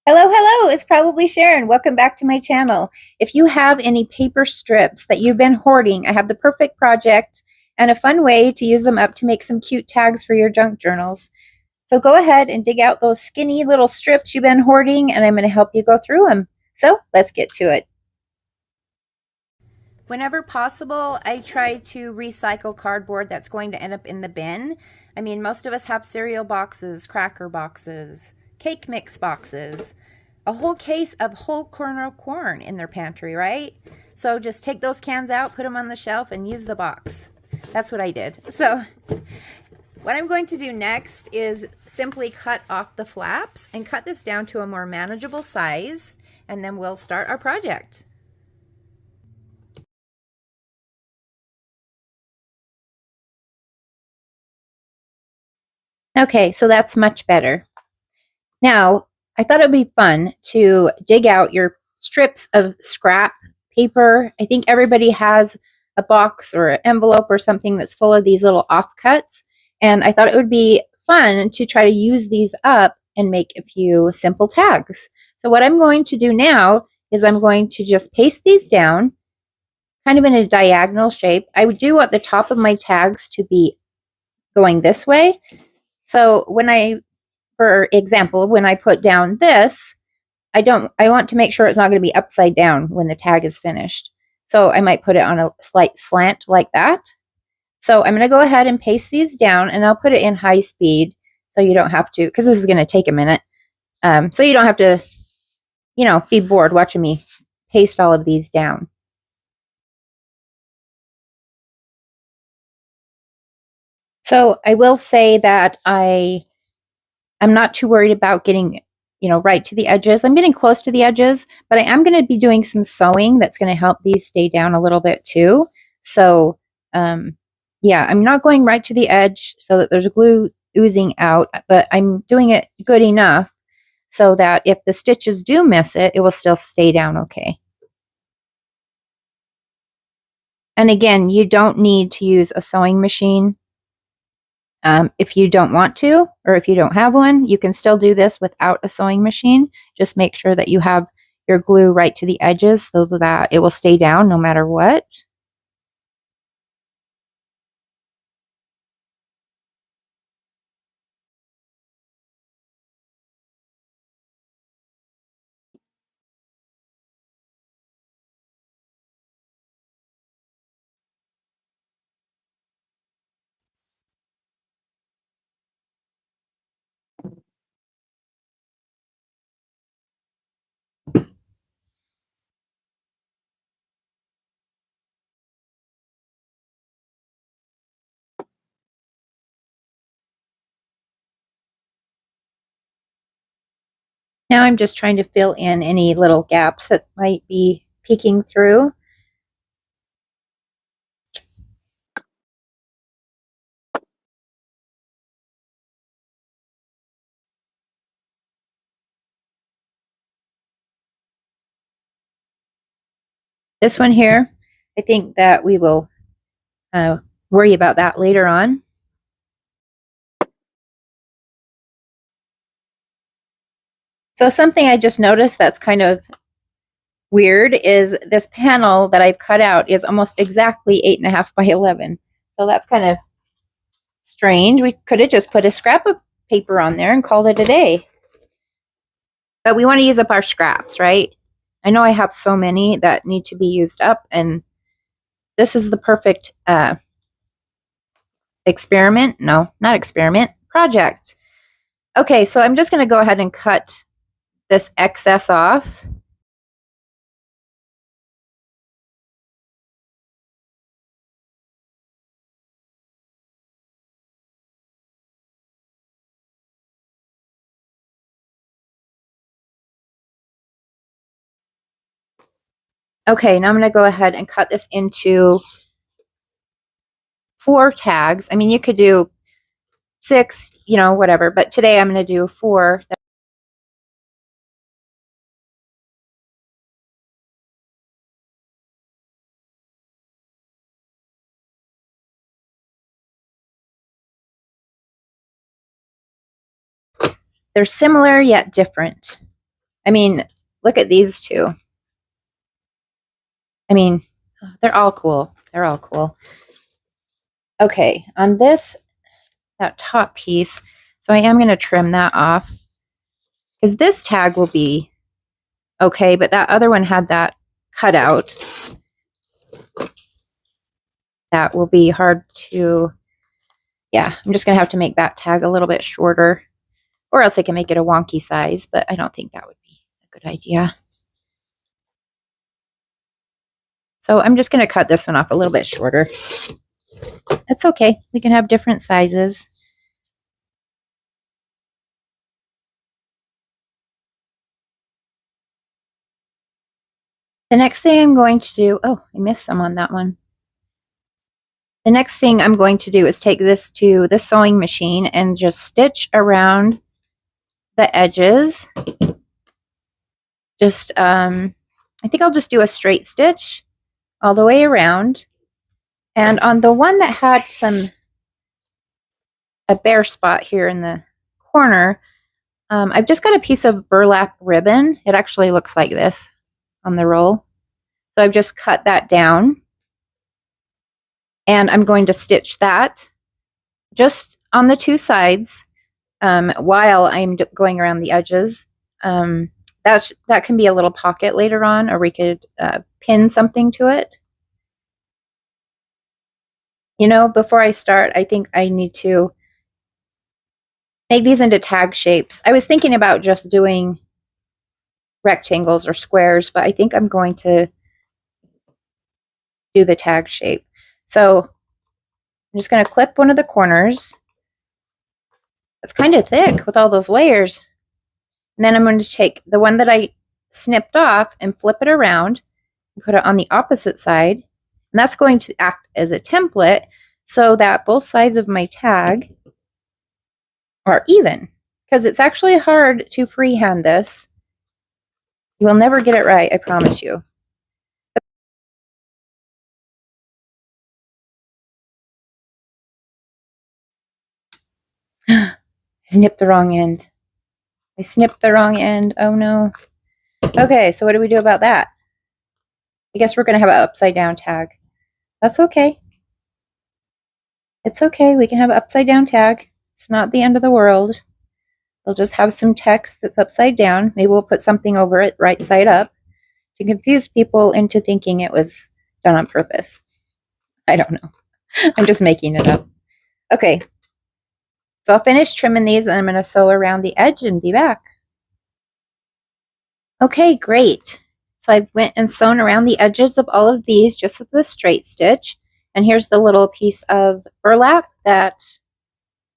Hello, hello, it's probably Sharon. Welcome back to my channel. If you have any paper strips that you've been hoarding, I have the perfect project and a fun way to use them up to make some cute tags for your junk journals. So go ahead and dig out those skinny little strips you've been hoarding, and I'm going to help you go through them. So let's get to it. Whenever possible, I try to recycle cardboard that's going to end up in the bin. I mean, most of us have cereal boxes, cracker boxes, cake mix boxes, a whole case of whole kernel corn in their pantry, right? So just take those cans out, put them on the shelf, and use the box. That's what I did. So what I'm going to do next is simply cut off the flaps and cut this down to a more manageable size, and then we'll start our project. Okay, so that's much better. Now, I thought it would be fun to dig out your strips of scrap paper. I think everybody has a box or an envelope or something that's full of these little offcuts. And I thought it would be fun to try to use these up and make a few simple tags. So what I'm going to do now is I'm going to just paste these down kind of in a diagonal shape. I do want the top of my tags to be going this way. So for example, when I put down this, I want to make sure it's not going to be upside down when the tag is finished. So I might put it on a slight slant like that. So I'm going to go ahead and paste these down, and I'll put it in high speed so you don't have to, because this is going to take a minute. So you don't have to, be bored watching me paste all of these down. So I will say that I'm not too worried about getting, right to the edges. I'm getting close to the edges, but I am going to be doing some sewing that's going to help these stay down a little bit too. So, yeah, I'm not going right to the edge so that there's glue oozing out, but I'm doing it good enough so that if the stitches do miss it, it will still stay down okay. And again, you don't need to use a sewing machine. If you don't want to, or if you don't have one, you can still do this without a sewing machine. Just make sure that you have your glue right to the edges so that it will stay down no matter what. Now I'm just trying to fill in any little gaps that might be peeking through. This one here, I think that we will worry about that later on. So something I just noticed that's kind of weird is this panel that I've cut out is almost exactly 8.5 by 11. So that's kind of strange. We could have just put a scrap of paper on there and called it a day. But we want to use up our scraps, right? I know I have so many that need to be used up, and this is the perfect experiment. No, not experiment, project. Okay, so I'm just going to go ahead and cut this excess off. Okay, now I'm going to go ahead and cut this into 4 tags. I mean, you could do 6, whatever, but today I'm going to do 4. They're similar yet different. I mean, look at these two. I mean, they're all cool. They're all cool. Okay, on this, that top piece, so I am going to trim that off because this tag will be okay, but that other one had that cut out. That will be hard to, yeah, I'm just going to have to make that tag a little bit shorter, or else I can make it a wonky size, but I don't think that would be a good idea. So I'm just going to cut this one off a little bit shorter. That's okay. We can have different sizes. The next thing I'm going to do, oh, I missed some on that one. The next thing I'm going to do is take this to the sewing machine and just stitch around the edges. Just, I think I'll just do a straight stitch all the way around. And on the one that had a bare spot here in the corner, I've just got a piece of burlap ribbon. It actually looks like this on the roll. So I've just cut that down. And I'm going to stitch that just on the two sides while I'm going around the edges. That can be a little pocket later on, or we could pin something to it. You know, before I start, I think I need to make these into tag shapes. I was thinking about just doing rectangles or squares, but I think I'm going to do the tag shape. So I'm just going to clip one of the corners. It's kind of thick with all those layers. And then I'm going to take the one that I snipped off and flip it around and put it on the opposite side. And that's going to act as a template so that both sides of my tag are even. Because it's actually hard to freehand this. You will never get it right, I promise you. I snipped the wrong end. I snipped the wrong end. Oh no. Okay, so what do we do about that? I guess we're going to have an upside down tag. That's okay. It's okay. We can have an upside down tag. It's not the end of the world. We'll just have some text that's upside down. Maybe we'll put something over it right side up to confuse people into thinking it was done on purpose. I don't know. I'm just making it up. Okay. So I'll finish trimming these and I'm going to sew around the edge and be back. Okay, great. So I went and sewn around the edges of all of these just with the straight stitch. And here's the little piece of burlap that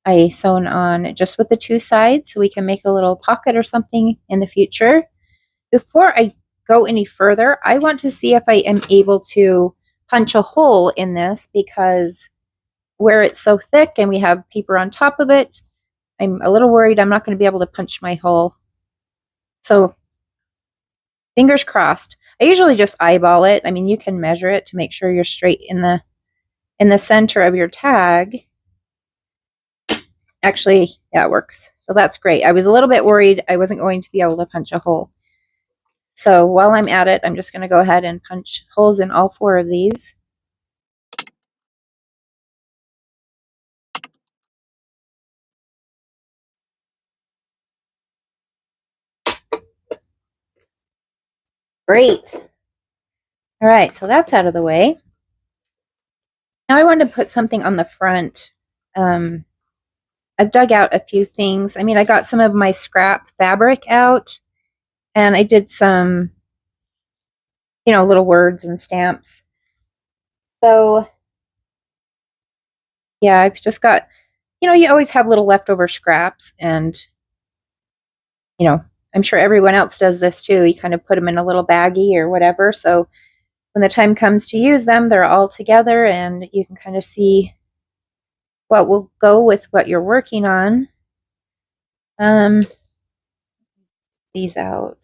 I sewn on just with the two sides so we can make a little pocket or something in the future. Before I go any further, I want to see if I am able to punch a hole in this, because where it's so thick and we have paper on top of it, I'm a little worried I'm not going to be able to punch my hole. So fingers crossed. I usually just eyeball it. I mean, you can measure it to make sure you're straight in the center of your tag. Actually, yeah, it works. So that's great. I was a little bit worried I wasn't going to be able to punch a hole. So while I'm at it, I'm just going to go ahead and punch holes in all four of these. Great. All right, so that's out of the way. Now I want to put something on the front. I've dug out a few things. I mean, I got some of my scrap fabric out, and I did some, you know, little words and stamps. So, yeah, I've just got, you know, you always have little leftover scraps, and, you know, I'm sure everyone else does this too. You kind of put them in a little baggie or whatever. So when the time comes to use them, they're all together and you can kind of see what will go with what you're working on. These out.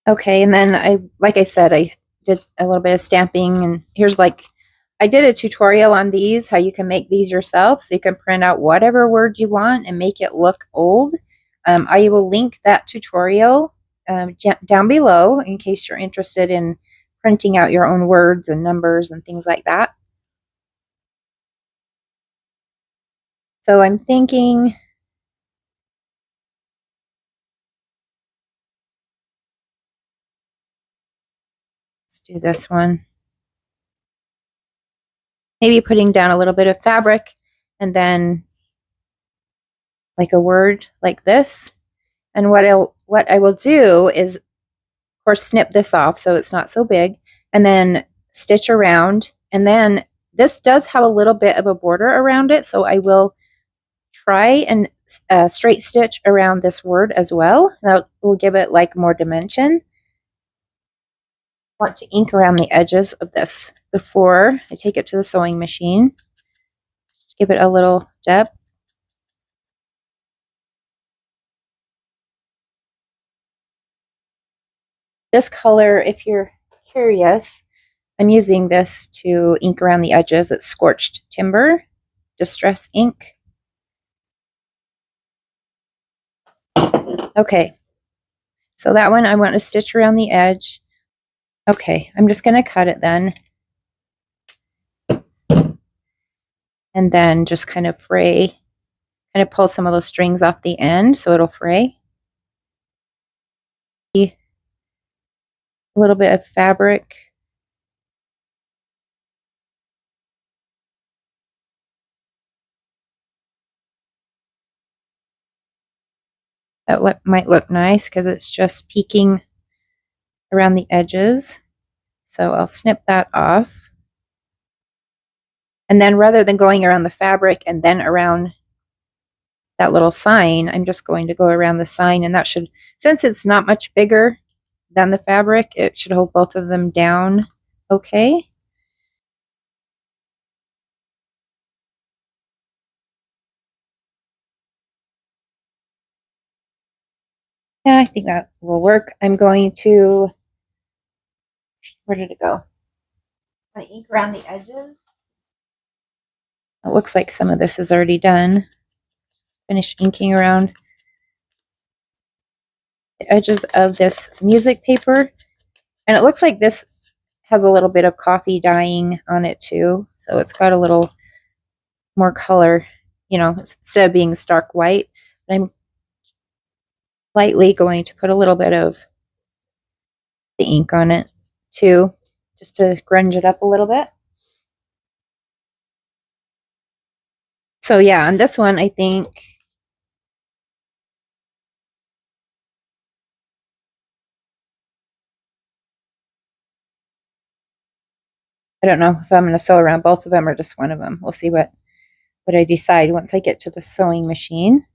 Okay, and then like I said, I did a little bit of stamping, and here's like I did a tutorial on these, how you can make these yourself. So you can print out whatever word you want and make it look old. I will link that tutorial down below in case you're interested in printing out your own words and numbers and things like that. So I'm thinking, let's do this one. Maybe putting down a little bit of fabric and then like a word like this. And what I will do is, of course, snip this off so it's not so big, and then stitch around. And then this does have a little bit of a border around it, so I will try and straight stitch around this word as well. That will give it like more dimension. I want to ink around the edges of this before I take it to the sewing machine. Just give it a little depth. This color, if you're curious, I'm using this to ink around the edges. It's Scorched Timber Distress ink. Okay, so that one I want to stitch around the edge. Okay, I'm just going to cut it then. And then just kind of fray, kind of pull some of those strings off the end so it'll fray. A little bit of fabric. That might look nice because it's just peeking around the edges. So I'll snip that off. And then rather than going around the fabric and then around that little sign, I'm just going to go around the sign, and that should, since it's not much bigger than the fabric, it should hold both of them down okay. Yeah, I think that will work. I'm going to, where did it go? I'm going to ink around the edges. It looks like some of this is already done. Finish inking around the edges of this music paper. And it looks like this has a little bit of coffee dyeing on it too. So it's got a little more color, you know, instead of being stark white. I'm lightly going to put a little bit of the ink on it too, just to grunge it up a little bit. So yeah, on this one, I think I don't know if I'm going to sew around both of them or just one of them. We'll see what I decide once I get to the sewing machine.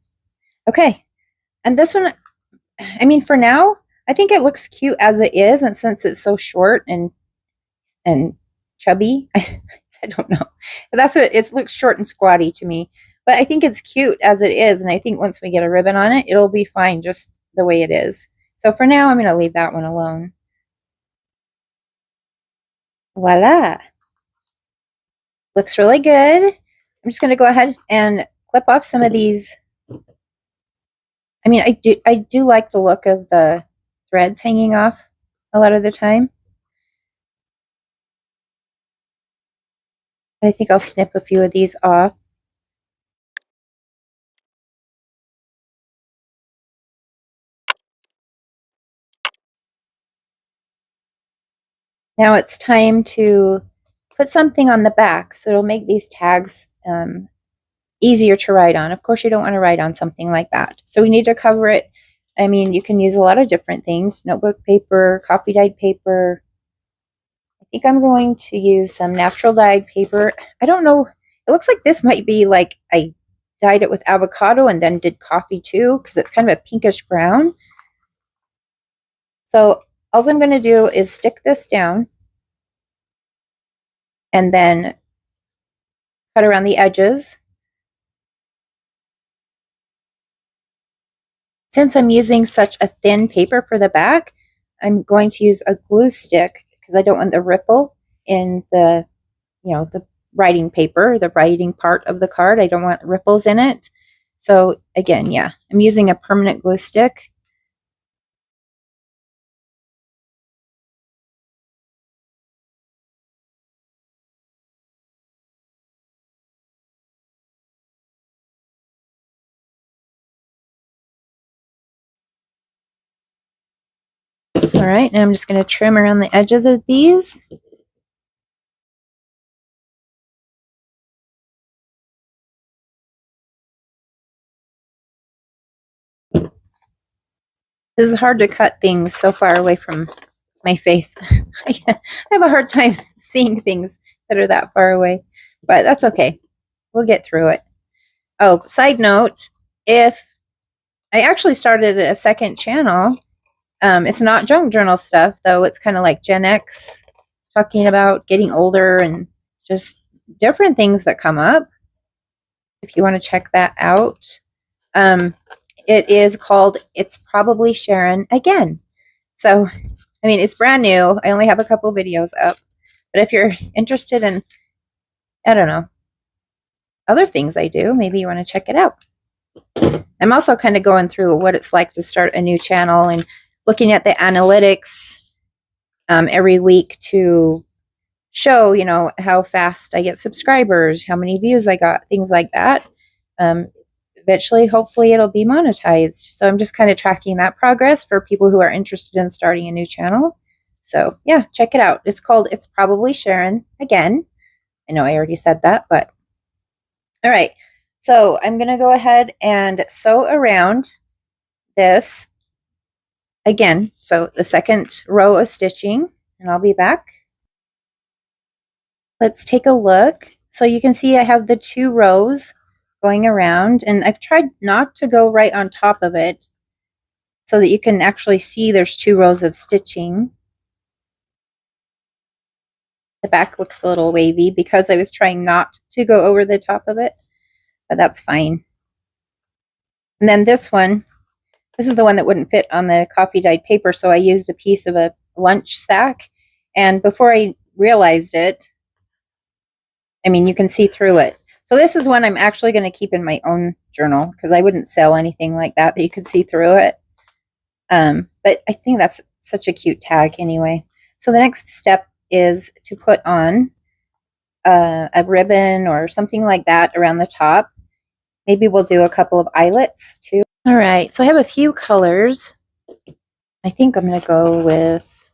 Okay, and this one, I mean, for now, I think it looks cute as it is, and since it's so short and chubby, I don't know. That's what it looks, short and squatty to me. But I think it's cute as it is, and I think once we get a ribbon on it, it'll be fine just the way it is. So for now, I'm going to leave that one alone. Voila! Looks really good. I'm just going to go ahead and clip off some of these. I mean, I do like the look of the threads hanging off a lot of the time. I think I'll snip a few of these off. Now it's time to put something on the back, so it'll make these tags easier to write on. Of course, you don't want to write on something like that. So we need to cover it. I mean, you can use a lot of different things, notebook paper, coffee dyed paper. I think I'm going to use some natural dyed paper. I don't know. It looks like this might be like I dyed it with avocado and then did coffee too, because it's kind of a pinkish brown. So all I'm going to do is stick this down and then cut around the edges. Since I'm using such a thin paper for the back, I'm going to use a glue stick because I don't want the ripple in the the writing paper, the writing part of the card. I don't want ripples in it. So again, yeah, I'm using a permanent glue stick. All right, now I'm just going to trim around the edges of these. This is hard to cut things so far away from my face. I have a hard time seeing things that are that far away, but that's okay. We'll get through it. Oh, side note, if I actually started a second channel, it's not junk journal stuff, though. It's kind of like Gen X, talking about getting older and just different things that come up. If you want to check that out, it is called It's Probably Sharon Again. So, I mean, it's brand new. I only have a couple videos up. But if you're interested in, I don't know, other things I do, maybe you want to check it out. I'm also kind of going through what it's like to start a new channel and looking at the analytics every week to show, how fast I get subscribers, how many views I got, things like that. Eventually, hopefully, it'll be monetized. So I'm just kind of tracking that progress for people who are interested in starting a new channel. So yeah, check it out. It's called It's Probably Sharon Again. I know I already said that, but all right. So I'm going to go ahead and sew around this again. So the second row of stitching, and I'll be back. Let's take a look. So you can see I have the 2 rows going around, and I've tried not to go right on top of it so that you can actually see there's 2 rows of stitching. The back looks a little wavy because I was trying not to go over the top of it, but that's fine. And then this one, this is the one that wouldn't fit on the coffee dyed paper, so I used a piece of a lunch sack, and before I realized it, I mean, you can see through it. So this is one I'm actually going to keep in my own journal because I wouldn't sell anything like that you could see through it. But I think that's such a cute tag anyway. So the next step is to put on a ribbon or something like that around the top. Maybe we'll do a couple of eyelets too. All right, so I have a few colors. I think I'm going to go with,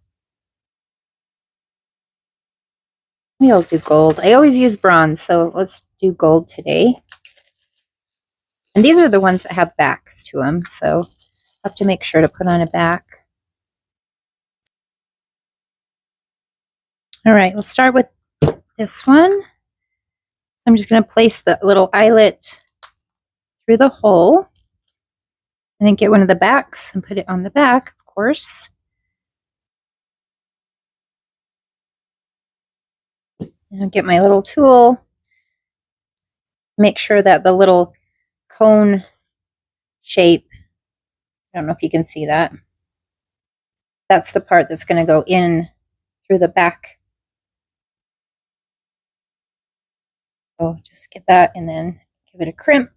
maybe I'll do gold. I always use bronze, so let's do gold today. And these are the ones that have backs to them, so I'll have to make sure to put on a back. All right, we'll start with this one. I'm just going to place the little eyelet through the hole, and then get one of the backs and put it on the back, of course. And I'll get my little tool, make sure that the little cone shape, I don't know if you can see that, that's the part that's going to go in through the back. So just get that and then give it a crimp.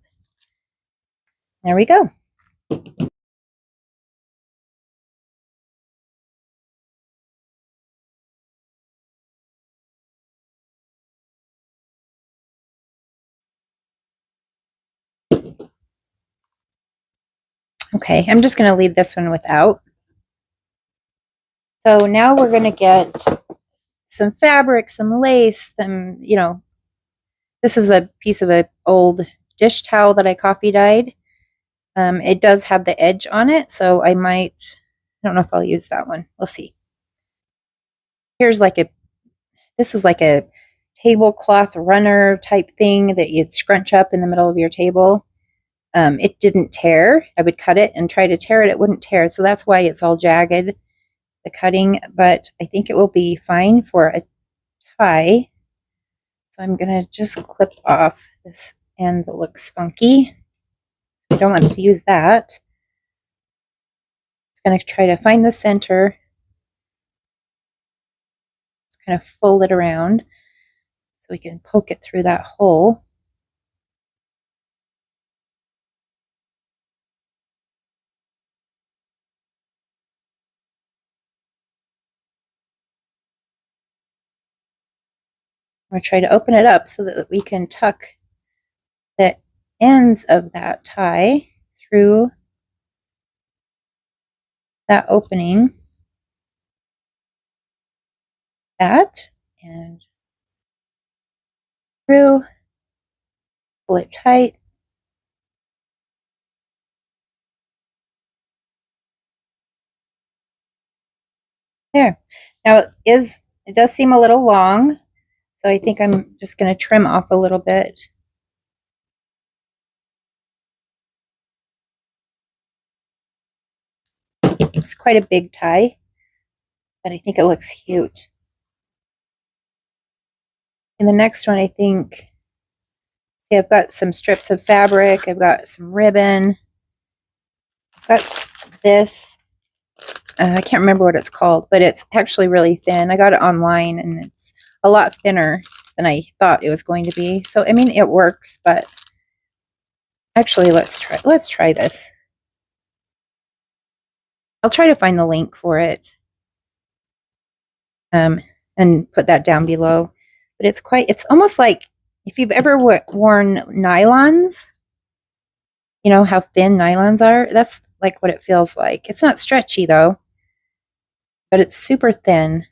There we go. Okay, I'm just going to leave this one without. So now we're going to get some fabric, some lace, some, this is a piece of an old dish towel that I coffee dyed. It does have the edge on it, so I don't know if I'll use that one. We'll see. Here's this was like a tablecloth runner type thing that you'd scrunch up in the middle of your table. It didn't tear. I would cut it and try to tear it. It wouldn't tear. So that's why it's all jagged, the cutting, but I think it will be fine for a tie. So I'm going to just clip off this end that looks funky. I don't want to use that. Just going to try to find the center. Just kind of fold it around. So we can poke it through that hole. I'm going to try to open it up so that we can tuck the ends of that tie through that opening. That and through, pull it tight. There. Now it does seem a little long, so I think I'm just going to trim off a little bit. It's quite a big tie, but I think it looks cute. In the next one, I think, see, I've got some strips of fabric, I've got some ribbon, I've got this. I can't remember what it's called, but it's actually really thin. I got it online, and it's a lot thinner than I thought it was going to be. So, I mean, it works, but actually, let's try this. I'll try to find the link for it and put that down below. But it's almost like if you've ever worn nylons, you know how thin nylons are? That's like what it feels like. It's not stretchy though, but it's super thin.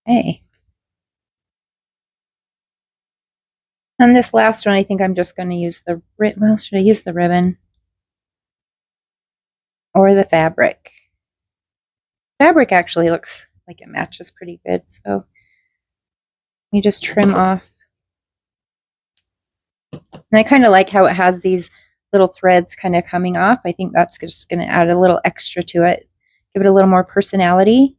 Hey. And this last one, I think I'm just going to use the ribbon. Well, should I use the ribbon or the fabric? Fabric actually looks like it matches pretty good, so you just trim off. And I kind of like how it has these little threads kind of coming off. I think that's just going to add a little extra to it, give it a little more personality.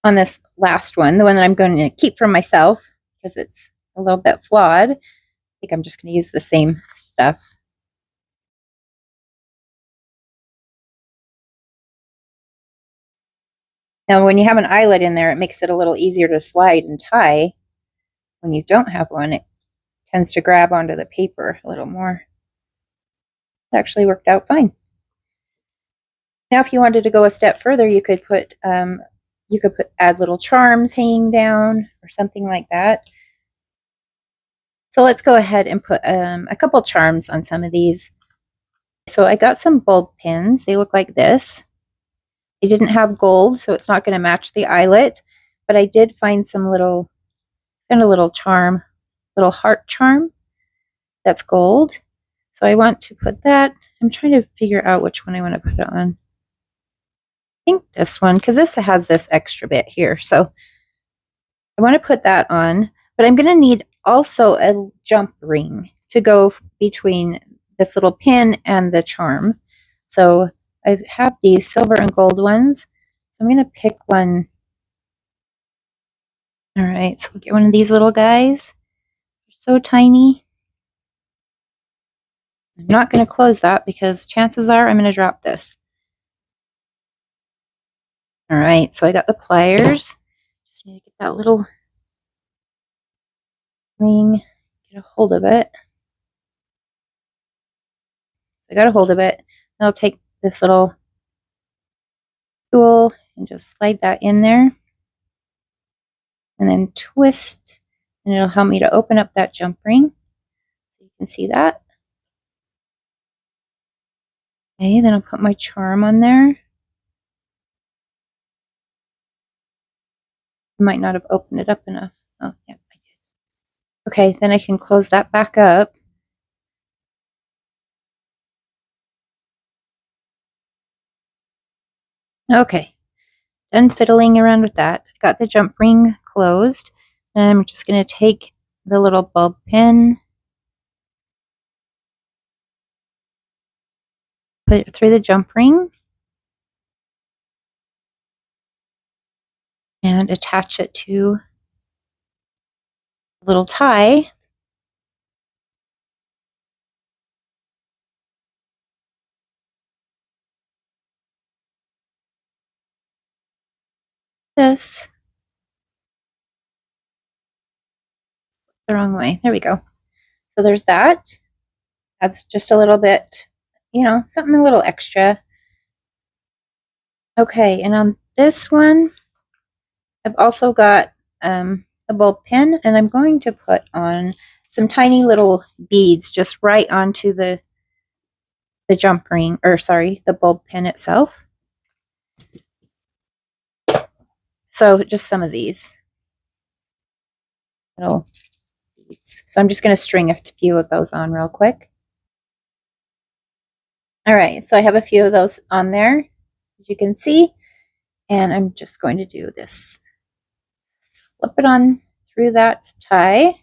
On this last one, the one that I'm going to keep for myself because it's a little bit flawed, I think I'm just going to use the same stuff. Now, when you have an eyelet in there, it makes it a little easier to slide and tie. When you don't have one, it tends to grab onto the paper a little more. It actually worked out fine. Now, if you wanted to go a step further, you could add little charms hanging down or something like that. So let's go ahead and put a couple charms on some of these. So I got some bulb pins. They look like this. They didn't have gold, so it's not going to match the eyelet, but I did find some little charm, little heart charm that's gold. So I want to put that. I'm trying to figure out which one I want to put it on. I think this one, because this has this extra bit here. So I want to put that on, but I'm going to need also a jump ring to go between this little pin and the charm. So I have these silver and gold ones. So I'm going to pick one. All right, so we'll get one of these little guys. They're so tiny. I'm not going to close that because chances are I'm going to drop this. All right, so I got the pliers. Just need to get that little ring, get a hold of it. So I got a hold of it. And I'll take this little tool and just slide that in there. And then twist, and it'll help me to open up that jump ring. So you can see that. Okay, then I'll put my charm on there. I might not have opened it up enough. Oh, yeah, I did. Okay, then I can close that back up. Okay, done fiddling around with that. Got the jump ring closed. And I'm just going to take the little bulb pin, put it through the jump ring, and attach it to a little tie. This the wrong way. There we go. So there's that. Adds just a little bit, you know, something a little extra. Okay, and on this one, I've also got a bulb pin, and I'm going to put on some tiny little beads just right onto the jump ring, or sorry, the bulb pin itself. So just some of these little beads. So I'm just going to string a few of those on real quick. All right, so I have a few of those on there, as you can see, and I'm just going to do this. Slip it on through that tie,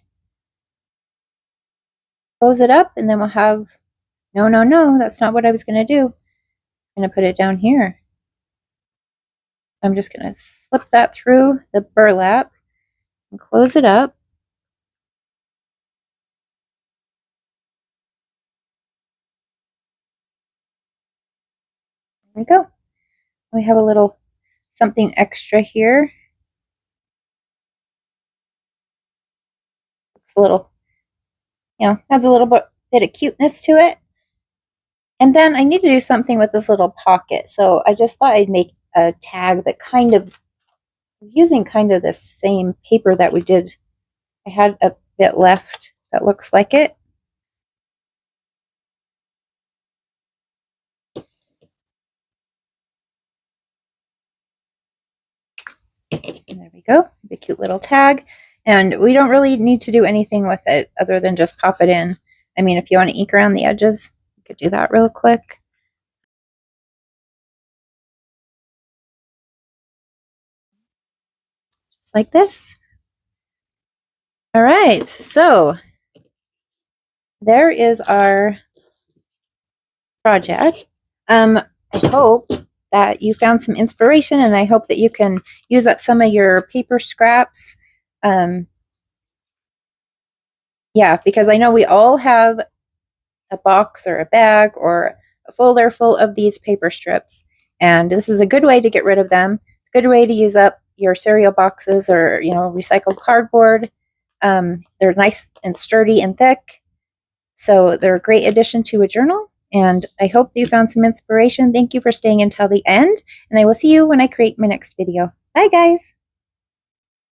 close it up, and then we'll have, no, that's not what I was going to do. I'm going to put it down here. I'm just going to slip that through the burlap and close it up. There we go. We have a little something extra here. Looks a little, you know, adds a little bit of cuteness to it. And then I need to do something with this little pocket. So I just thought I'd make a tag that kind of is using kind of the same paper that we did. I had a bit left that looks like it. And there we go, the cute little tag. And we don't really need to do anything with it other than just pop it in. I mean, if you want to ink around the edges, you could do that real quick. Just like this. All right, so there is our project. I hope that you found some inspiration, and I hope that you can use up some of your paper scraps. Yeah, because I know we all have a box or a bag or a folder full of these paper strips, and this is a good way to get rid of them. It's a good way to use up your cereal boxes or, you know, recycled cardboard. They're nice and sturdy and thick, so they're a great addition to a journal. And I hope that you found some inspiration. Thank you for staying until the end, and I will see you when I create my next video. Bye, guys.